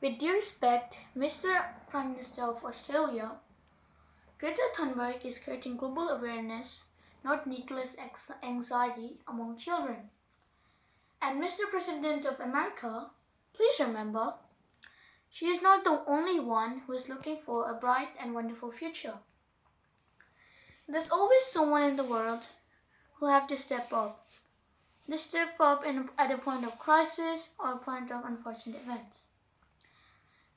With due respect, Mr. Prime Minister of Australia, Greta Thunberg is creating global awareness, not needless anxiety among children. And Mr. President of America, please remember, she is not the only one who is looking for a bright and wonderful future. There's always someone in the world who have to step up. They step up at a point of crisis or a point of unfortunate events.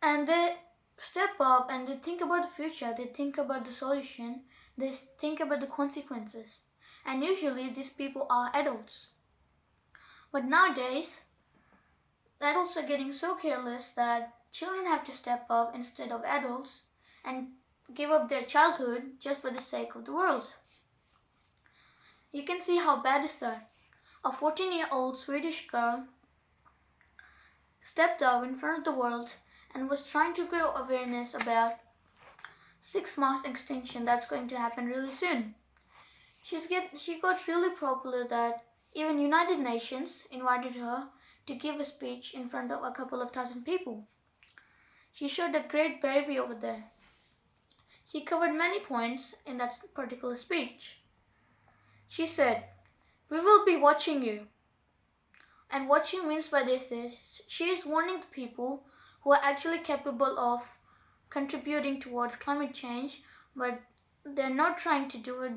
And they step up and they think about the future, they think about the solution, they think about the consequences. And usually these people are adults. But nowadays, adults are getting so careless that children have to step up instead of adults and give up their childhood just for the sake of the world. You can see how bad is that. A 14-year-old Swedish girl stepped up in front of the world and was trying to grow awareness about 6 mass extinction that's going to happen really soon. She got really popular that even United Nations invited her to give a speech in front of a couple of thousand people. She showed a great bravery over there. She covered many points in that particular speech. She said, "We will be watching you." And what she means by this is, she is warning the people who are actually capable of contributing towards climate change, but they're not trying to do it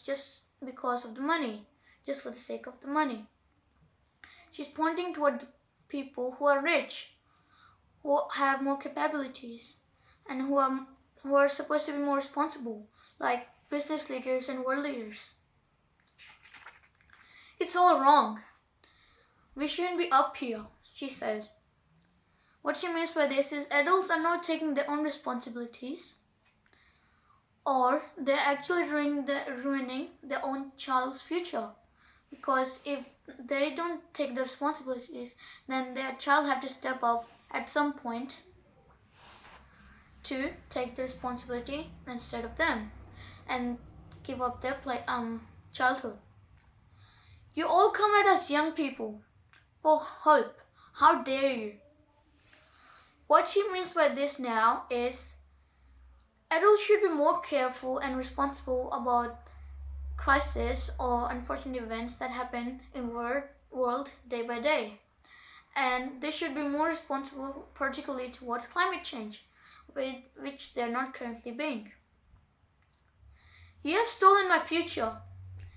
just because of the money, just for the sake of the money. She's pointing toward the people who are rich, who have more capabilities, and who are supposed to be more responsible, like business leaders and world leaders. It's all wrong. We shouldn't be up here, she said. What she means by this is adults are not taking their own responsibilities, or they're actually ruining their own child's future. Because if they don't take the responsibilities, then their child have to step up at some point to take the responsibility instead of them and give up their childhood. You all come at us young people for hope. How dare you? What she means by this now is adults should be more careful and responsible about crises or unfortunate events that happen in world day by day. And they should be more responsible, particularly towards climate change, which they're not currently being. You have stolen my future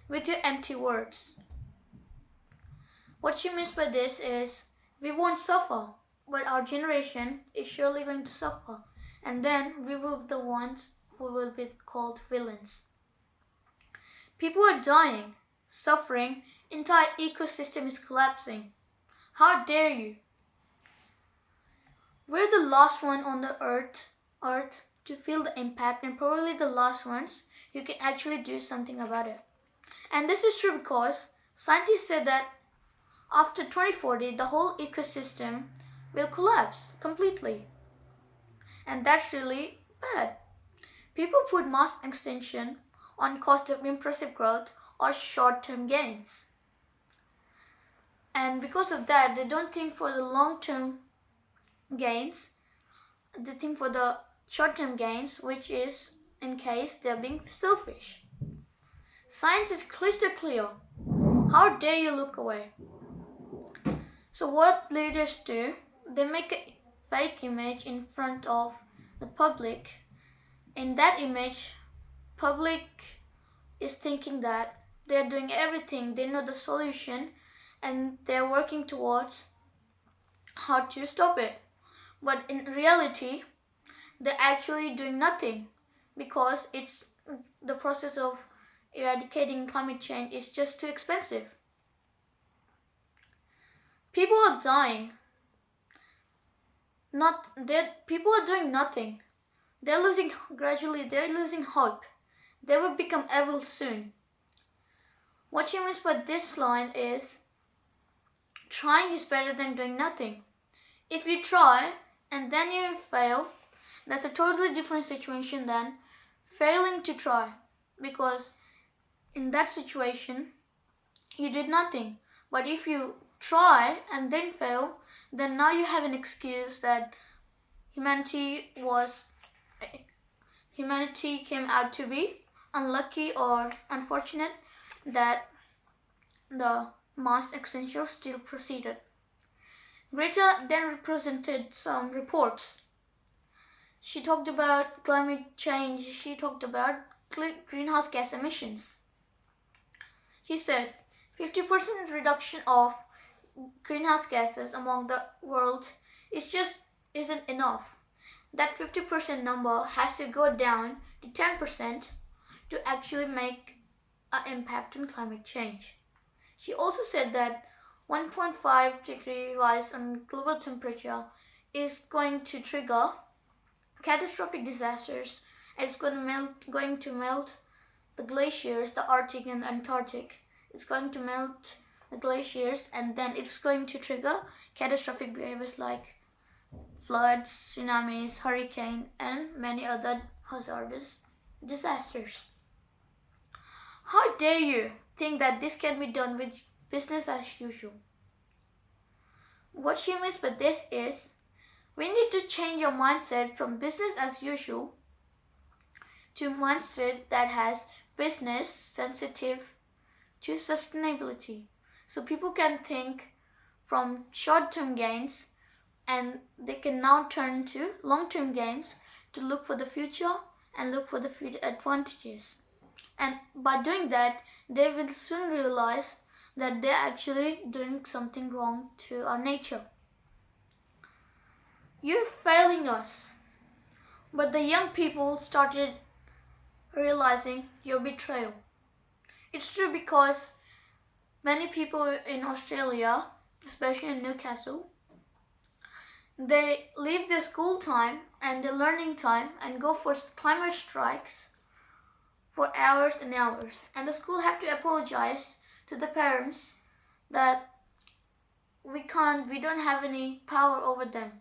with your empty words. What she means by this is, we won't suffer, but our generation is surely going to suffer, and then we will be the ones who will be called villains. People are dying, suffering, entire ecosystem is collapsing. How dare you? We're the last one on the earth to feel the impact, and probably the last ones who can actually do something about it. And this is true because scientists said that after 2040, the whole ecosystem will collapse completely. And that's really bad. People put mass extinction on cost of impressive growth or short-term gains. And because of that, they don't think for the long-term gains. They think for the short-term gains, which is in case they're being selfish. Science is crystal clear. How dare you look away? So what leaders do, they make a fake image in front of the public. In that image, public is thinking that they're doing everything, they know the solution, and they're working towards how to stop it. But in reality, they're actually doing nothing, because it's the process of eradicating climate change is just too expensive. People are dying. People are doing nothing. They're losing hope. They will become evil soon. What she means by this line is, trying is better than doing nothing. If you try and then you fail, that's a totally different situation than failing to try. Because in that situation, you did nothing. But if you try and then fail, then now you have an excuse that humanity came out to be unlucky or unfortunate that the mass extinction still proceeded. Greta then presented some reports. She talked about climate change, she talked about greenhouse gas emissions. She said 50% reduction of greenhouse gases among the world isn't enough. That 50% number has to go down to 10% to actually make an impact on climate change. She also said that 1.5 degree rise in global temperature is going to trigger catastrophic disasters. It's going to melt the glaciers, the Arctic and the Antarctic. It's going to melt the glaciers, and then it's going to trigger catastrophic behaviors like floods, tsunamis, hurricanes, and many other hazardous disasters. How dare you think that this can be done with business as usual? What she means by this is, we need to change your mindset from business as usual to mindset that has business sensitive to sustainability. So people can think from short-term gains and they can now turn to long-term gains to look for the future and look for the future advantages. And by doing that, they will soon realize that they're actually doing something wrong to our nature. You're failing us. But the young people started realizing your betrayal. It's true because many people in Australia, especially in Newcastle, they leave their school time and their learning time and go for climate strikes for hours and hours. And the school have to apologize to the parents that we don't have any power over them.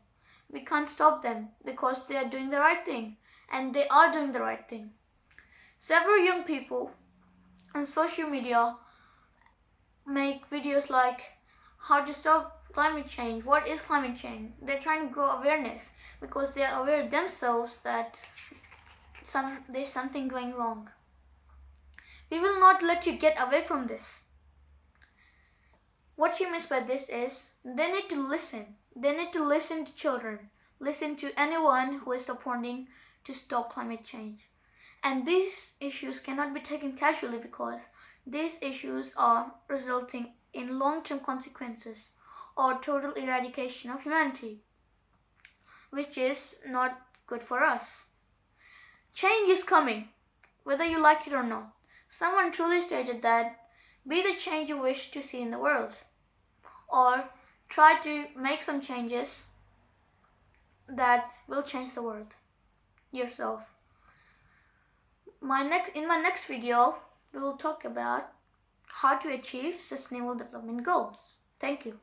We can't stop them because they are doing the right thing. And they are doing the right thing. Several young people on social media make videos like how to stop climate change. What is climate change? They're trying to grow awareness because they are aware themselves that there's something going wrong. We will not let you get away from this. What she means by this is, they need to listen. They need to listen to children, listen to anyone who is supporting to stop climate change. And these issues cannot be taken casually because these issues are resulting in long-term consequences or total eradication of humanity, which is not good for us. Change is coming, whether you like it or not. Someone truly stated that, be the change you wish to see in the world, or try to make some changes that will change the world yourself. In my next video, we will talk about how to achieve sustainable development goals. Thank you.